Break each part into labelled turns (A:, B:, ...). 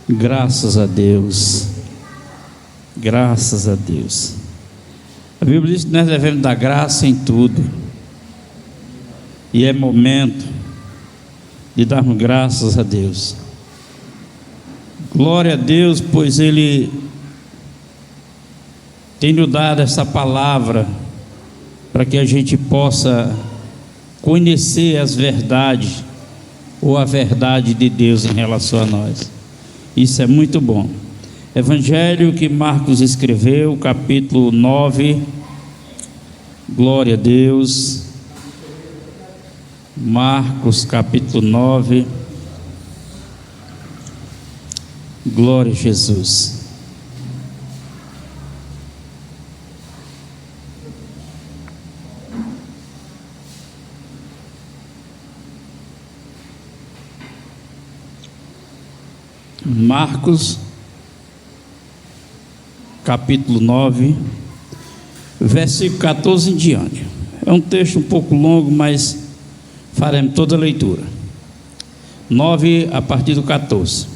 A: Graças a Deus, graças a Deus. A Bíblia diz que nós devemos dar graça em tudo, e é momento de darmos graças a Deus. Glória a Deus, pois Ele tem nos dado essa palavra para que a gente possa conhecer as verdades, ou a verdade de Deus em relação a nós. Isso é muito bom. Evangelho que Marcos escreveu, capítulo 9. Glória a Deus. Marcos, capítulo 9. Glória a Jesus. Marcos, capítulo 9, versículo 14 em diante. É um texto um pouco longo, mas faremos toda a leitura. 9 a partir do 14.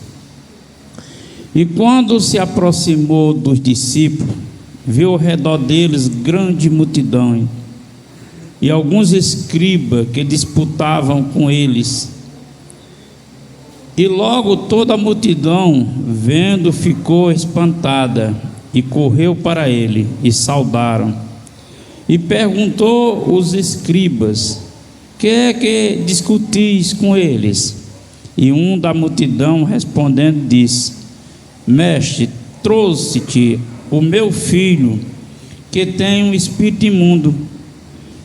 A: E quando se aproximou dos discípulos, viu ao redor deles grande multidão e alguns escribas que disputavam com eles. E logo toda a multidão, vendo, ficou espantada e correu para ele e saudaram. E perguntou os escribas: que é que discutis com eles? E um da multidão respondendo disse: Mestre, trouxe-te o meu filho, que tem um espírito imundo,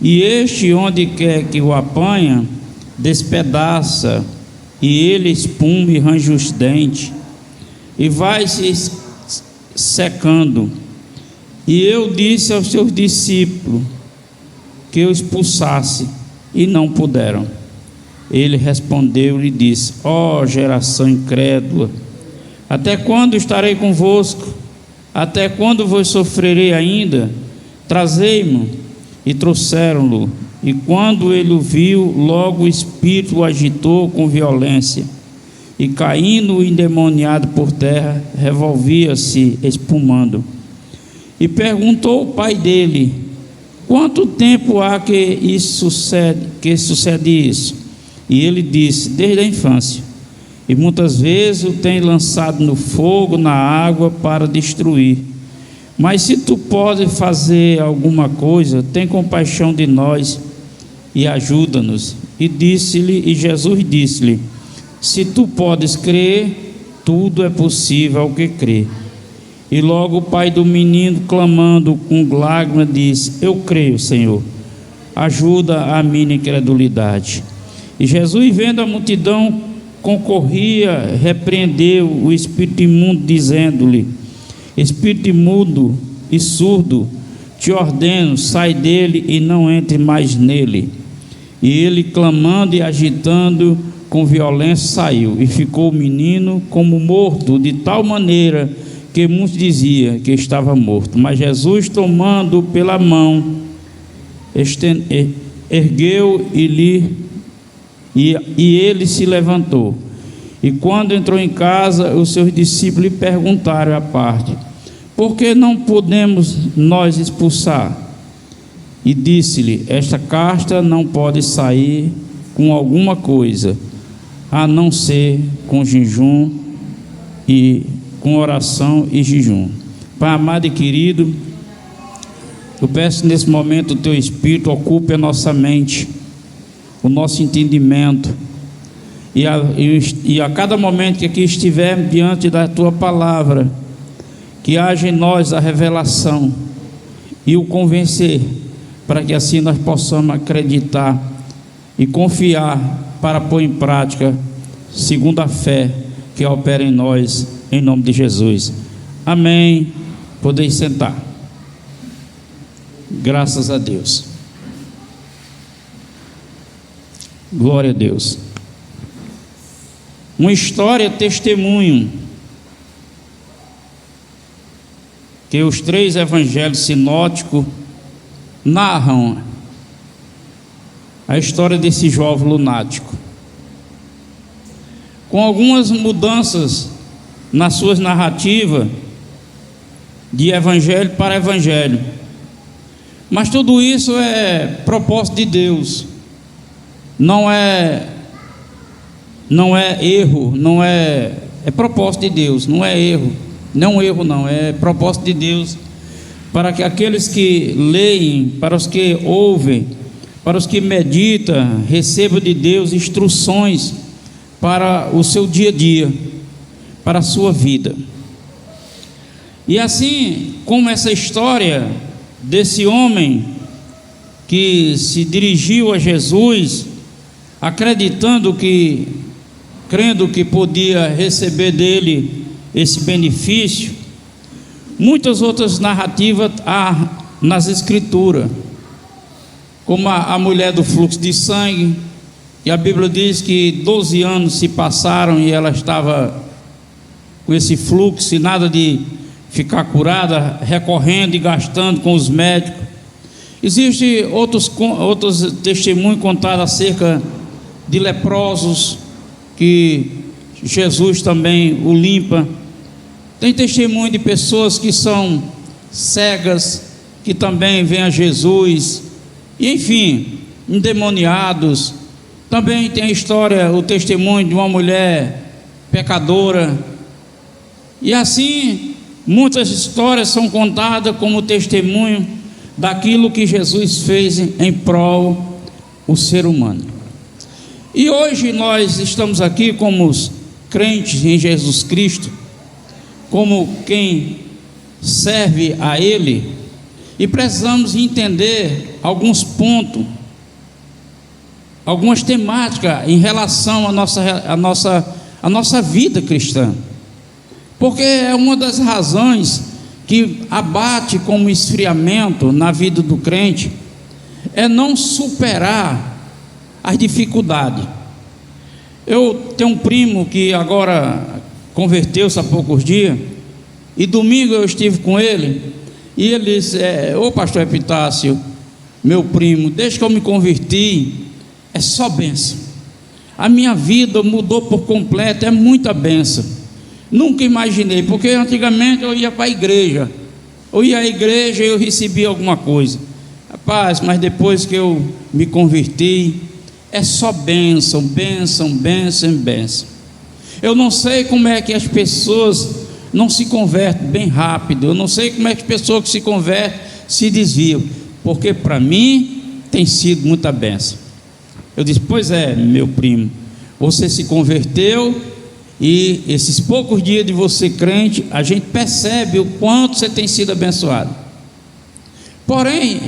A: e este, onde quer que o apanha, despedaça, e ele espuma e range os dentes, e vai se secando. E eu disse aos seus discípulos que eu expulsasse, e não puderam. Ele respondeu e disse: ó geração incrédula, até quando estarei convosco? Até quando vos sofrerei ainda? Trazei-mo. E trouxeram-no. E quando ele o viu, logo o espírito o agitou com violência, e caindo endemoniado por terra, revolvia-se espumando. E perguntou o pai dele: quanto tempo há que sucede isso? E ele disse: desde a infância, e muitas vezes o tem lançado no fogo, na água, para destruir. Mas se tu podes fazer alguma coisa, tem compaixão de nós e ajuda-nos. E Jesus disse-lhe: se tu podes crer, tudo é possível ao que crê. E logo o pai do menino, clamando com lágrimas, disse: eu creio, Senhor, ajuda a minha incredulidade. E Jesus, vendo a multidão concorria, repreendeu o espírito imundo, dizendo-lhe: espírito imundo e surdo, te ordeno, sai dele e não entre mais nele. E ele, clamando e agitando com violência, saiu, e ficou o menino como morto, de tal maneira que muitos diziam que estava morto. Mas Jesus, tomando-o pela mão, ergueu e ele se levantou. E quando entrou em casa, os seus discípulos lhe perguntaram à parte: por que não podemos nós expulsar? E disse-lhe: esta casta não pode sair com alguma coisa, a não ser com jejum e com oração e jejum. Pai amado e querido, eu peço nesse momento o teu Espírito ocupe a nossa mente, o nosso entendimento, e a cada momento que aqui estivermos diante da tua palavra, que haja em nós a revelação e o convencer, para que assim nós possamos acreditar e confiar para pôr em prática, segundo a fé que opera em nós, em nome de Jesus. Amém. Podeis sentar. Graças a Deus. Glória a Deus. Uma história testemunho que os 3 evangelhos sinóticos narram a história desse jovem lunático, com algumas mudanças nas suas narrativas de evangelho para evangelho. Mas tudo isso é propósito de Deus. Não é erro, é propósito de Deus, não é erro. Não é erro, não, é propósito de Deus, para que aqueles que leem, para os que ouvem, para os que meditam, recebam de Deus instruções para o seu dia a dia, para a sua vida. E assim como essa história desse homem que se dirigiu a Jesus, crendo que podia receber dele esse benefício, muitas outras narrativas há nas Escrituras, como a mulher do fluxo de sangue, e a Bíblia diz que 12 anos se passaram e ela estava com esse fluxo e nada de ficar curada, recorrendo e gastando com os médicos. Existem outros testemunhos contados acerca de leprosos, que Jesus também o limpa. Tem testemunho de pessoas que são cegas, que também vêm a Jesus, e enfim, endemoniados. Também tem a história, o testemunho de uma mulher pecadora, e assim muitas histórias são contadas como testemunho daquilo que Jesus fez em prol do ser humano. E hoje nós estamos aqui como os crentes em Jesus Cristo, como quem serve a Ele, e precisamos entender alguns pontos, algumas temáticas em relação à nossa vida cristã, porque é uma das razões que abate como esfriamento na vida do crente, é não superar as dificuldades. Eu tenho um primo que agora converteu-se há poucos dias, e domingo eu estive com ele, e ele disse: ô pastor Epitácio, meu primo, desde que eu me converti, é só bênção, a minha vida mudou por completo, é muita bênção. Nunca imaginei, porque antigamente eu ia para a igreja, e eu recebia alguma coisa. Rapaz, mas depois que eu me converti, é só bênção, bênção, bênção, bênção. Eu não sei como é que as pessoas não se convertem bem rápido, eu não sei como é que as pessoas que se convertem se desviam, porque para mim tem sido muita bênção. Eu disse: pois é, meu primo, você se converteu, e esses poucos dias de você crente, a gente percebe o quanto você tem sido abençoado. Porém,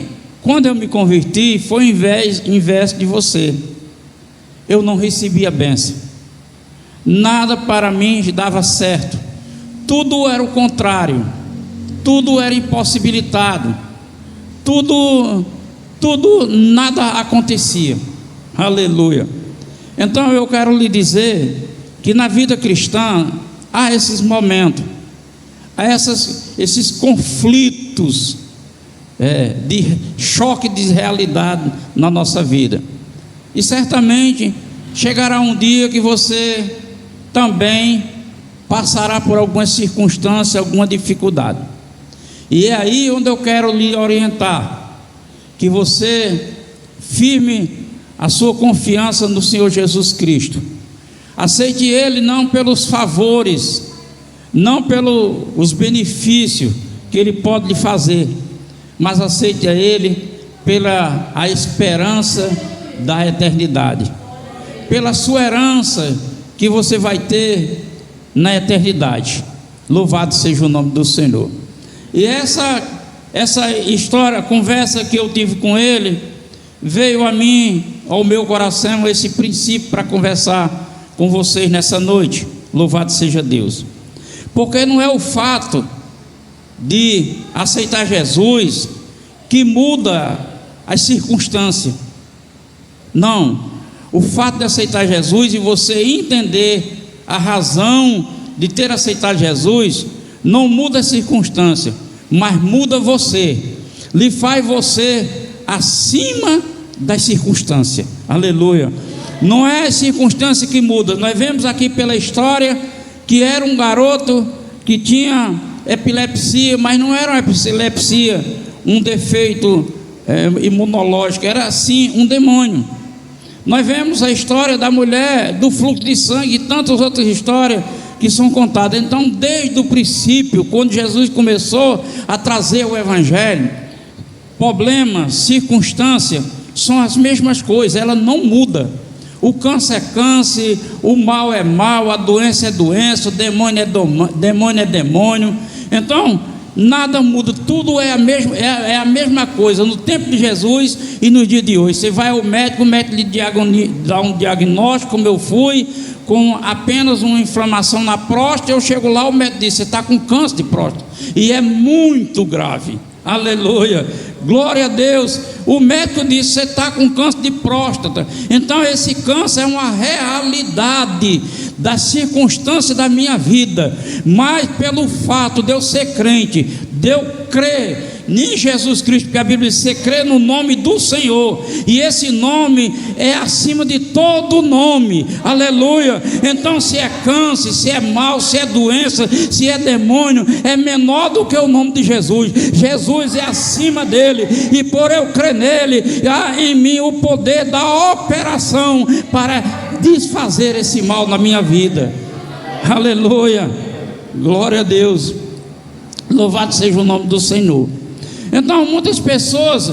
A: quando eu me converti, foi inverso de você. Eu não recebi a bênção, nada para mim dava certo, tudo era o contrário, tudo era impossibilitado, nada acontecia. Aleluia. Então eu quero lhe dizer que na vida cristã há esses momentos, há esses conflitos de choque de realidade na nossa vida, e certamente chegará um dia que você também passará por alguma circunstância, alguma dificuldade, e é aí onde eu quero lhe orientar, que você firme a sua confiança no Senhor Jesus Cristo, aceite Ele não pelos favores, não pelos benefícios que Ele pode lhe fazer, mas aceite a Ele pela a esperança da eternidade, pela sua herança que você vai ter na eternidade. Louvado seja o nome do Senhor. E essa história, conversa que eu tive com ele, veio a mim, ao meu coração, esse princípio para conversar com vocês nessa noite. Louvado seja Deus. Porque não é o fato de aceitar Jesus que muda as circunstâncias. Não, o fato de aceitar Jesus e você entender a razão de ter aceitado Jesus não muda a circunstância, mas muda você, lhe faz você acima das circunstâncias. Aleluia. Não é a circunstância que muda. Nós vemos aqui pela história que era um garoto que tinha epilepsia, mas não era uma epilepsia, um defeito imunológico, era sim um demônio. Nós vemos a história da mulher do fluxo de sangue e tantas outras histórias que são contadas. Então, desde o princípio, quando Jesus começou a trazer o evangelho, problema, circunstância, são as mesmas coisas, ela não muda. O câncer é câncer, o mal é mal, a doença é doença, o demônio é demônio. Então, nada muda, tudo é a mesma coisa no tempo de Jesus e no dia de hoje. Você vai ao médico, o médico lhe dá um diagnóstico, como eu fui, com apenas uma inflamação na próstata. Eu chego lá, o médico diz: você está com câncer de próstata, e é muito grave. Aleluia, glória a Deus. O médico disse: você está com câncer de próstata. Então esse câncer é uma realidade da circunstância da minha vida, mas pelo fato de eu ser crente, de eu crer em Jesus Cristo, porque a Bíblia diz: você crê no nome do Senhor, e esse nome é acima de todo nome. Aleluia. Então, se é câncer, se é mal, se é doença, se é demônio, é menor do que o nome de Jesus. Jesus é acima dele, e por eu crer nele, há em mim o poder da operação para desfazer esse mal na minha vida. Aleluia, glória a Deus, louvado seja o nome do Senhor. Então muitas pessoas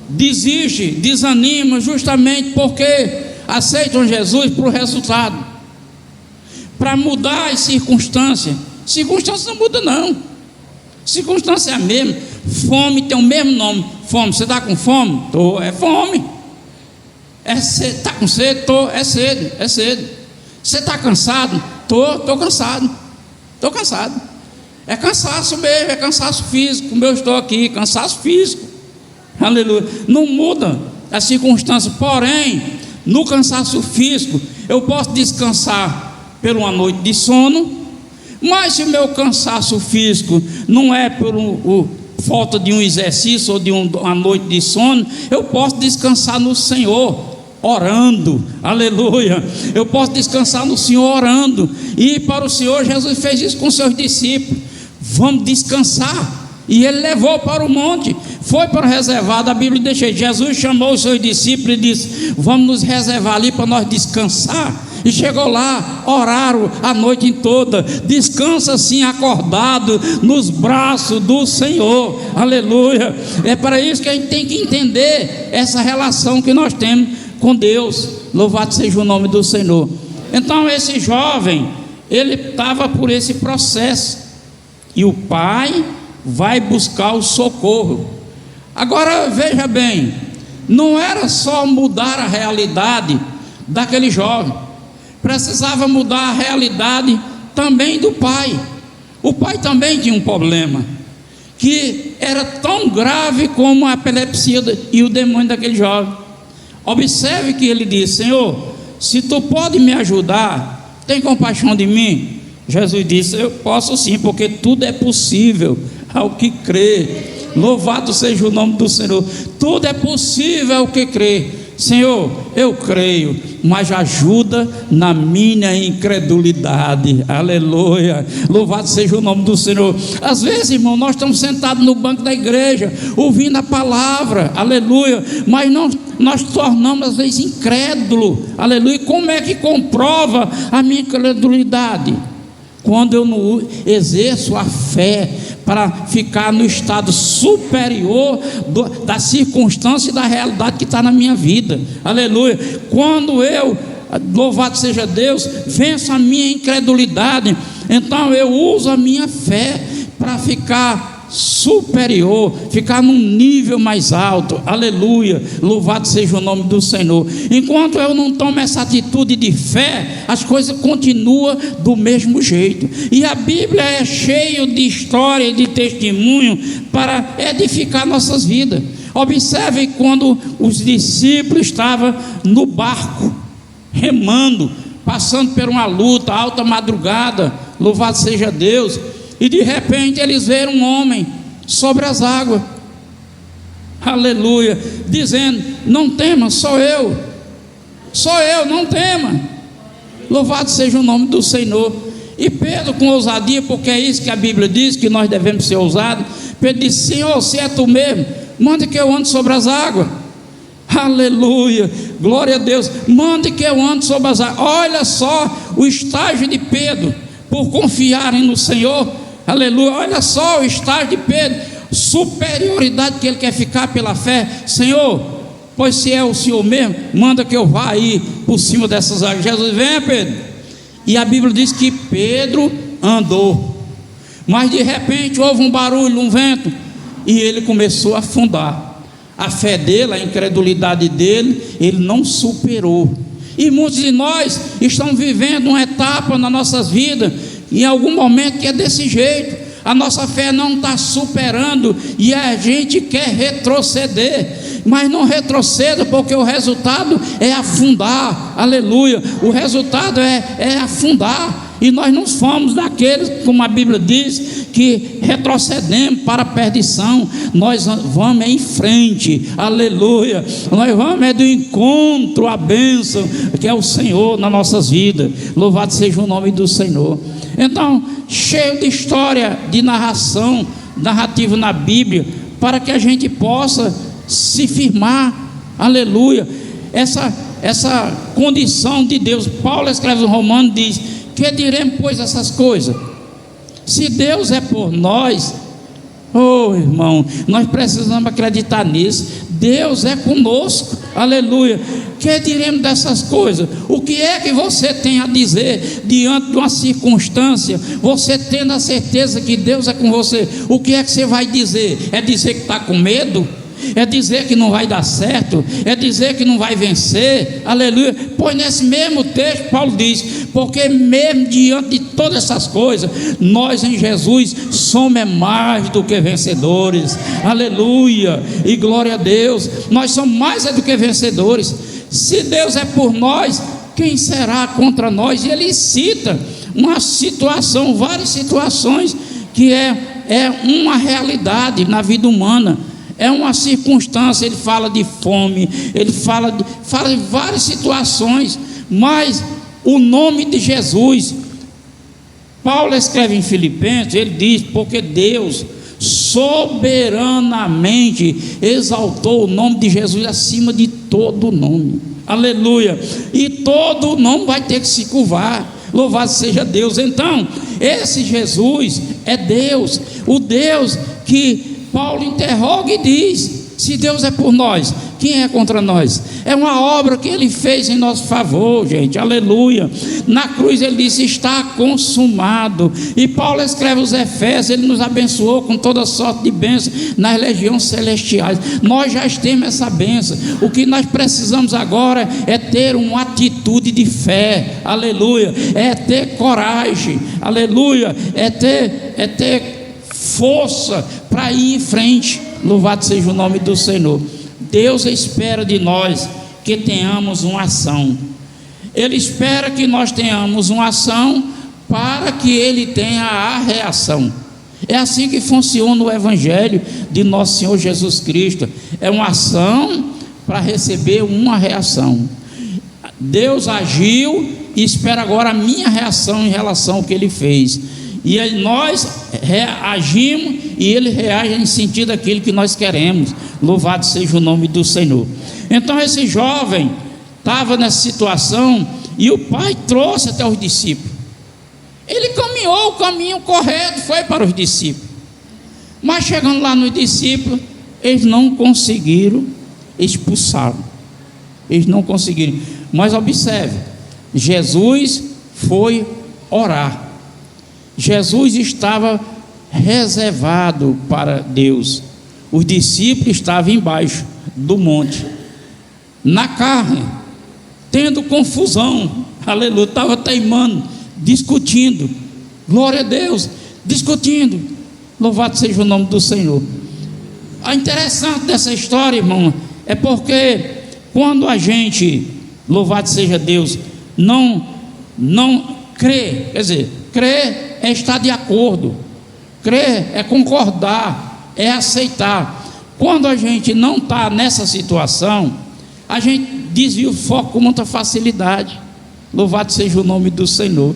A: desistem, desanimam, justamente porque aceitam Jesus para o resultado, para mudar as circunstâncias. Circunstância não muda, não. Circunstância é a mesma. Fome tem o mesmo nome. Fome, você está com fome? Tô, é fome. Está com sede? Tô, é sede, é sede. Você está cansado? Tô cansado. Estou cansado. É cansaço mesmo, é cansaço físico, como eu estou aqui, cansaço físico. Aleluia. Não muda a circunstância, porém, no cansaço físico, eu posso descansar por uma noite de sono, mas se o meu cansaço físico não é por falta de um exercício ou de uma noite de sono, eu posso descansar no Senhor, orando. Aleluia. Eu posso descansar no Senhor orando. E para o Senhor, Jesus fez isso com seus discípulos: vamos descansar. E ele levou para o monte, foi para o reservado. A Bíblia deixa: Jesus chamou os seus discípulos e disse: vamos nos reservar ali para nós descansar. E chegou lá, oraram a noite toda. Descansa assim, acordado nos braços do Senhor. Aleluia. É para isso que a gente tem que entender essa relação que nós temos com Deus. Louvado seja o nome do Senhor. Então esse jovem, ele estava por esse processo, e o pai vai buscar o socorro. Agora veja bem, não era só mudar a realidade daquele jovem, precisava mudar a realidade também do pai. O pai também tinha um problema que era tão grave como a epilepsia e o demônio daquele jovem. Observe que ele disse: Senhor, se tu pode me ajudar, tem compaixão de mim. Jesus disse: eu posso sim, porque tudo é possível ao que crê. Louvado seja o nome do Senhor. Tudo é possível ao que crê. Senhor, eu creio, mas ajuda na minha incredulidade. Aleluia, louvado seja o nome do Senhor. Às vezes, irmão, nós estamos sentados no banco da igreja, ouvindo a palavra, aleluia, mas nós tornamos às vezes incrédulo. Aleluia. Como é que comprova a minha incredulidade? Quando eu não exerço a fé para ficar no estado superior da circunstância e da realidade que está na minha vida. Aleluia. Quando eu, louvado seja Deus, venço a minha incredulidade, então eu uso a minha fé para ficar superior, ficar num nível mais alto. Aleluia, louvado seja o nome do Senhor. Enquanto eu não tomo essa atitude de fé, as coisas continuam do mesmo jeito. E a Bíblia é cheia de história e de testemunho para edificar nossas vidas. Observe quando os discípulos estavam no barco, remando, passando por uma luta, alta madrugada, louvado seja Deus, e de repente eles viram um homem sobre as águas, aleluia, dizendo: não tema, sou eu, não tema. Louvado seja o nome do Senhor. E Pedro, com ousadia, porque é isso que a Bíblia diz, que nós devemos ser ousados, Pedro disse: Senhor, se é tu mesmo, manda que eu ande sobre as águas. Aleluia, glória a Deus, mande que eu ande sobre as águas. Olha só o estágio de Pedro, por confiarem no Senhor. Aleluia, olha só o estágio de Pedro, superioridade que ele quer ficar pela fé. Senhor, pois se é o Senhor mesmo, manda que eu vá aí por cima dessas águas. Jesus, venha, Pedro. E a Bíblia diz que Pedro andou, mas de repente houve um barulho, um vento, e ele começou a afundar. A fé dele, a incredulidade dele, ele não superou. E muitos de nós estamos vivendo uma etapa nas nossas vidas, em algum momento, que é desse jeito. A nossa fé não está superando e a gente quer retroceder, mas não retroceda, porque o resultado é afundar. Aleluia, o resultado é afundar. E nós não somos daqueles, como a Bíblia diz, que retrocedemos para a perdição. Nós vamos em frente, aleluia. Nós vamos do encontro à bênção que é o Senhor nas nossas vidas. Louvado seja o nome do Senhor. Então, cheio de história, de narrativa na Bíblia, para que a gente possa se firmar, aleluia. Essa condição de Deus. Paulo escreve no Romanos, diz: que diremos, pois, essas coisas? Se Deus é por nós, oh irmão, nós precisamos acreditar nisso. Deus é conosco, aleluia. Que diremos dessas coisas? O que é que você tem a dizer diante de uma circunstância? Você tendo a certeza que Deus é com você, o que é que você vai dizer? É dizer que está com medo? É dizer que não vai dar certo? É dizer que não vai vencer? Aleluia. Pois nesse mesmo texto Paulo diz: porque mesmo diante de todas essas coisas, nós em Jesus somos mais do que vencedores. Aleluia, e glória a Deus. Nós somos mais do que vencedores. Se Deus é por nós, quem será contra nós? E ele cita uma situação, várias situações, que é uma realidade na vida humana. É uma circunstância. Ele fala de fome, ele fala de várias situações, mas o nome de Jesus, Paulo escreve em Filipenses, ele diz: porque Deus soberanamente exaltou o nome de Jesus acima de todo nome, aleluia, e todo nome vai ter que se curvar. Louvado seja Deus. Então, esse Jesus é Deus, o Deus que Paulo interroga e diz: se Deus é por nós, quem é contra nós? É uma obra que ele fez em nosso favor, gente, aleluia. Na cruz ele disse: está consumado. E Paulo escreve os Efésios, ele nos abençoou com toda sorte de bênçãos nas legiões celestiais. Nós já temos essa bênção. O que nós precisamos agora é ter uma atitude de fé, aleluia, é ter coragem, aleluia, é ter força para ir em frente. Louvado seja o nome do Senhor. Deus espera de nós que tenhamos uma ação. Ele espera que nós tenhamos uma ação para que Ele tenha a reação. É assim que funciona o Evangelho de nosso Senhor Jesus Cristo. É uma ação para receber uma reação. Deus agiu e espera agora a minha reação em relação ao que Ele fez. E aí nós reagimos e Ele reage em sentido daquilo que nós queremos. Louvado seja o nome do Senhor. Então esse jovem estava nessa situação e o pai trouxe até os discípulos. Ele caminhou o caminho correto, foi para os discípulos. Mas chegando lá nos discípulos, eles não conseguiram expulsá-lo. Eles não conseguiram. Mas observe, Jesus foi orar. Jesus estava reservado para Deus. Os discípulos estavam embaixo do monte, na carne, tendo confusão, aleluia, estava teimando, discutindo, glória a Deus, discutindo. Louvado seja o nome do Senhor. O interessante dessa história, irmão, é porque quando a gente, louvado seja Deus, não crê, quer dizer, crer é estar de acordo, crer é concordar, é aceitar. Quando a gente não está nessa situação, a gente desvia o foco com muita facilidade. Louvado seja o nome do Senhor.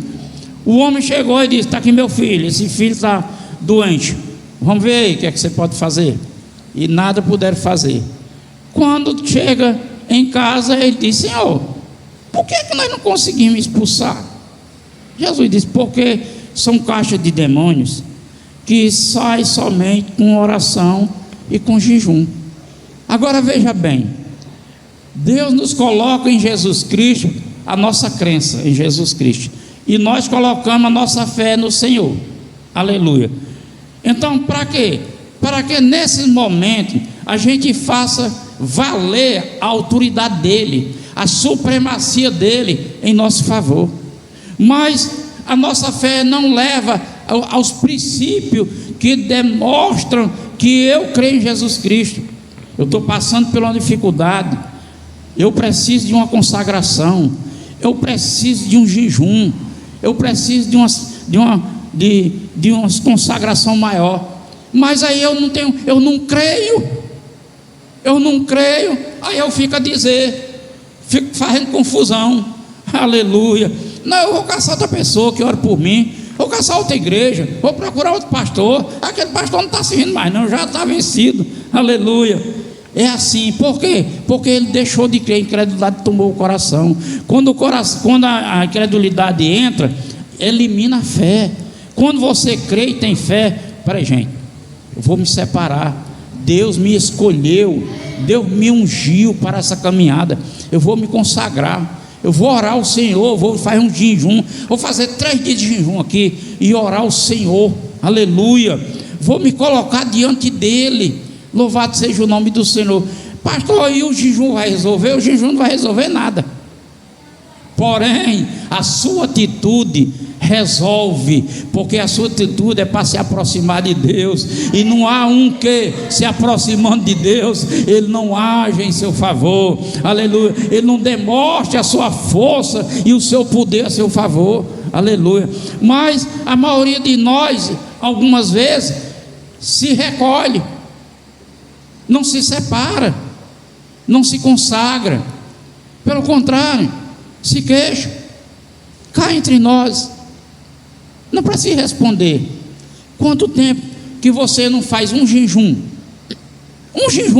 A: O homem chegou e disse: está aqui meu filho, esse filho está doente, vamos ver aí o que é que você pode fazer. E nada puderam fazer. Quando chega em casa, ele diz: Senhor, por que nós não conseguimos expulsar? Jesus disse: porque são caixas de demônios que saem somente com oração e com jejum. Agora veja bem, Deus nos coloca em Jesus Cristo, a nossa crença em Jesus Cristo, e nós colocamos a nossa fé no Senhor. Aleluia. Então, para quê? Para que nesse momento a gente faça valer a autoridade dele, a supremacia dele em nosso favor. Mas a nossa fé não leva aos princípios que demonstram que eu creio em Jesus Cristo. Eu estou passando por uma dificuldade, eu preciso de uma consagração, eu preciso de um jejum, eu preciso de uma consagração maior. Mas aí eu não creio, aí eu fico a dizer, fico fazendo confusão. Aleluia. Não, eu vou caçar outra pessoa que ore por mim, vou caçar outra igreja, vou procurar outro pastor. Aquele pastor não está servindo mais não, já está vencido. Aleluia. É assim, por quê? Porque ele deixou de crer, a incredulidade tomou o coração. Quando a incredulidade entra, elimina a fé. Quando você crê e tem fé, peraí, gente, eu vou me separar, Deus me escolheu, Deus me ungiu para essa caminhada, eu vou me consagrar, eu vou orar ao Senhor, vou fazer um jejum, vou fazer 3 dias de jejum aqui e orar ao Senhor. Aleluia. Vou me colocar diante dele. Louvado seja o nome do Senhor. Pastor, e o jejum vai resolver? O jejum não vai resolver nada. Porém, a sua atitude resolve, porque a sua atitude é para se aproximar de Deus, e não há um que se aproximando de Deus, ele não age em seu favor. Aleluia. Ele não demonstra a sua força e o seu poder a seu favor. Aleluia. Mas a maioria de nós, algumas vezes, se recolhe, não se separa, não se consagra, pelo contrário, se queixa, cá entre nós. Não precisa responder. Quanto tempo que você não faz um jejum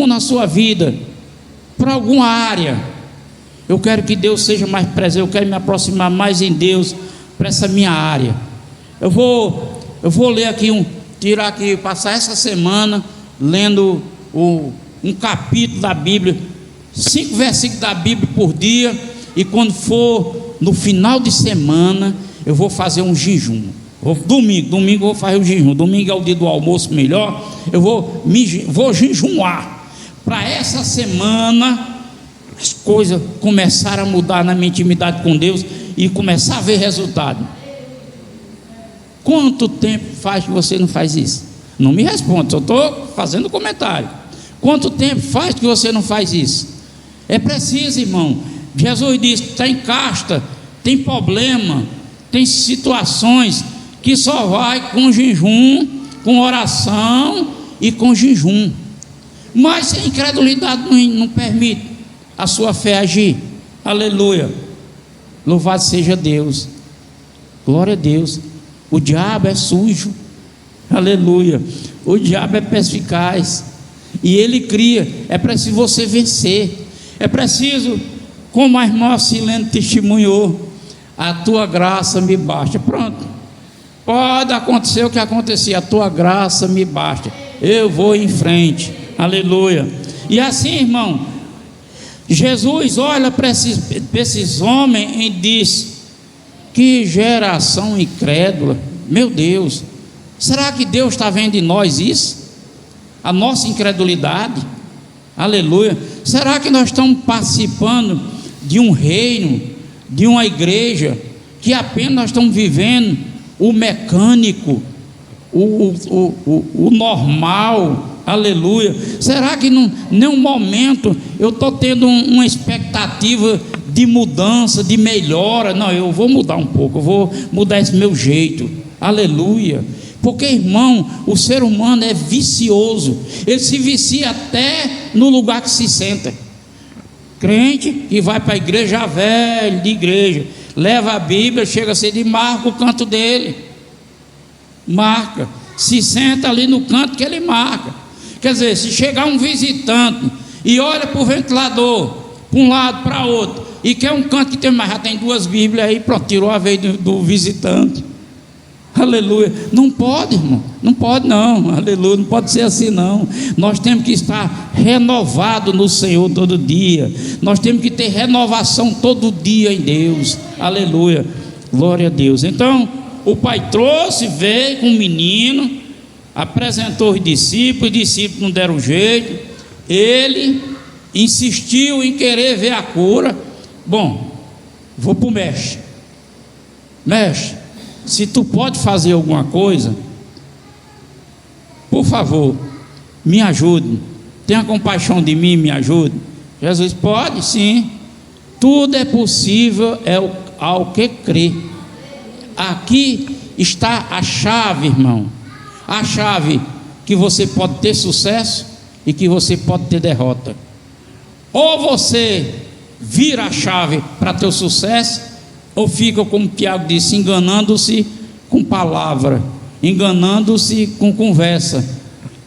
A: na sua vida, para alguma área? Eu quero que Deus seja mais presente, eu quero me aproximar mais em Deus, para essa minha área. Eu vou ler aqui, passar essa semana, lendo um capítulo da Bíblia, 5 versículos da Bíblia por dia, e quando for no final de semana, eu vou fazer um jejum. Domingo eu vou fazer o jejum. Domingo é o dia do almoço melhor. Eu vou jejuar, para essa semana as coisas começarem a mudar na minha intimidade com Deus e começar a ver resultado. Quanto tempo faz que você não faz isso? Não me responde, eu estou fazendo comentário. Quanto tempo faz que você não faz isso? É preciso, irmão. Jesus disse: tem casta, tem problema, tem situações que só vai com jejum, com oração e com jejum. Mas se a incredulidade não permite a sua fé agir, aleluia, louvado seja Deus, glória a Deus. O diabo é sujo, aleluia. O diabo é perspicaz e ele cria. É preciso você vencer. É preciso, como a irmã Silene testemunhou, a tua graça me basta. Pronto, pode acontecer o que acontecer, a tua graça me basta, eu vou em frente, aleluia. E assim, irmão, Jesus olha para esses homens e diz: que geração incrédula. Meu Deus, será que Deus está vendo em nós isso? A nossa incredulidade, aleluia. Será que nós estamos participando de um reino, de uma igreja, que apenas nós estamos vivendo o mecânico, o normal, aleluia? Será que em nenhum momento eu estou tendo uma expectativa de mudança, de melhora? Não, eu vou mudar um pouco, eu vou mudar esse meu jeito, aleluia. Porque, irmão, o ser humano é vicioso, ele se vicia até no lugar que se senta. Crente que vai para a igreja, velho de igreja, leva a Bíblia, chega cedo e marca o canto dele. Marca, se senta ali no canto que ele marca. Quer dizer, se chegar um visitante e olha para o ventilador, para um lado, para outro, e quer um canto que tem, mas já tem 2 Bíblias aí, pronto, tirou a vez do visitante. Aleluia. Não pode, irmão, não pode não, aleluia, não pode ser assim não. Nós temos que estar renovado no Senhor todo dia. Nós temos que ter renovação todo dia em Deus. Aleluia, glória a Deus. Então o pai trouxe, veio com o menino, apresentou os discípulos não deram jeito. Ele insistiu em querer ver a cura. Bom, vou para o mestre. Mestre, se tu pode fazer alguma coisa, por favor, me ajude, tenha compaixão de mim, me ajude. Jesus: pode sim, tudo é possível ao que crê. Aqui está a chave, irmão, a chave que você pode ter sucesso e que você pode ter derrota. Ou você vira a chave para ter o sucesso, ou fica, como Tiago disse, enganando-se com palavra, enganando-se com conversa,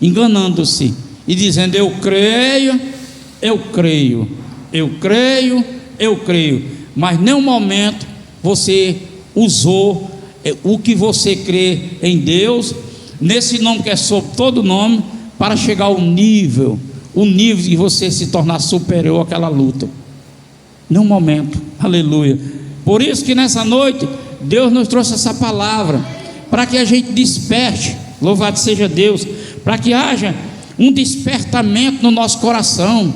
A: enganando-se e dizendo: eu creio, eu creio, eu creio, eu creio. Mas em nenhum momento você usou o que você crê em Deus, nesse nome que é sobre todo nome, para chegar ao nível, o nível de você se tornar superior àquela luta. Nenhum momento, aleluia. Por isso que nessa noite Deus nos trouxe essa palavra, para que a gente desperte, louvado seja Deus, para que haja um despertamento no nosso coração,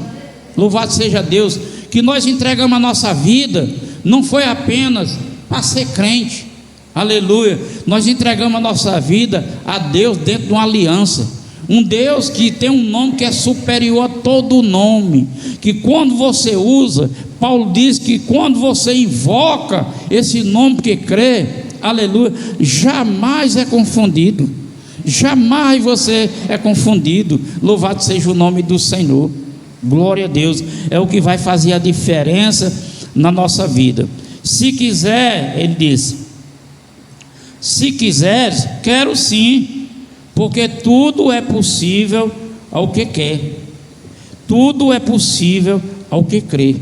A: louvado seja Deus, que nós entregamos a nossa vida, não foi apenas para ser crente, aleluia, nós entregamos a nossa vida a Deus dentro de uma aliança, um Deus que tem um nome que é superior a todo nome, que quando você usa, Paulo diz que quando você invoca esse nome que crê, aleluia, jamais é confundido, jamais você é confundido. Louvado seja o nome do Senhor, glória a Deus. É o que vai fazer a diferença na nossa vida. Se quiser, ele diz, se quiseres, quero sim, porque tudo é possível ao que quer, tudo é possível ao que crê.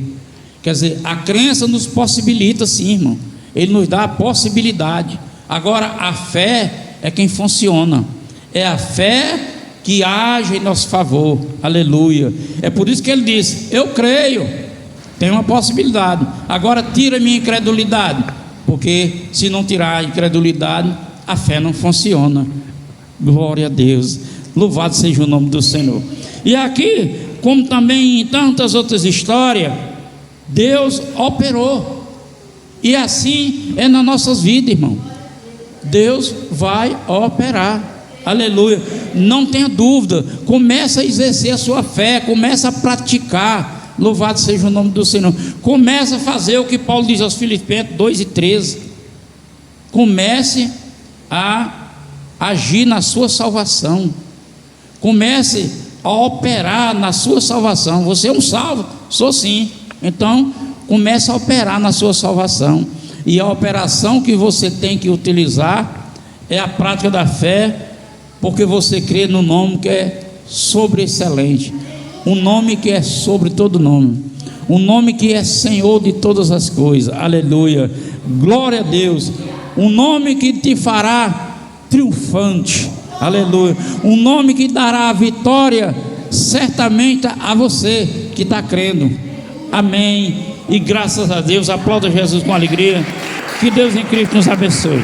A: Quer dizer, a crença nos possibilita sim, irmão, ele nos dá a possibilidade. Agora a fé é quem funciona, é a fé que age em nosso favor, aleluia. É por isso que ele diz: eu creio, tem uma possibilidade, agora tira a minha incredulidade, porque se não tirar a incredulidade, a fé não funciona. Glória a Deus, louvado seja o nome do Senhor. E aqui, como também em tantas outras histórias, Deus operou, e assim é nas nossas vidas, irmão. Deus vai operar, aleluia, não tenha dúvida. Começa a exercer a sua fé, começa a praticar, louvado seja o nome do Senhor. Começa a fazer o que Paulo diz aos Filipenses 2:13. Comece a agir na sua salvação, comece a operar na sua salvação. Você é um salvo? Sou sim. Então comece a operar na sua salvação, e a operação que você tem que utilizar é a prática da fé, porque você crê no nome que é sobreexcelente, um nome que é sobre todo nome, um nome que é Senhor de todas as coisas, aleluia, glória a Deus, um nome que te fará triunfante, aleluia, um nome que dará a vitória certamente a você que está crendo, amém, e graças a Deus. Aplauda Jesus com alegria, que Deus em Cristo nos abençoe.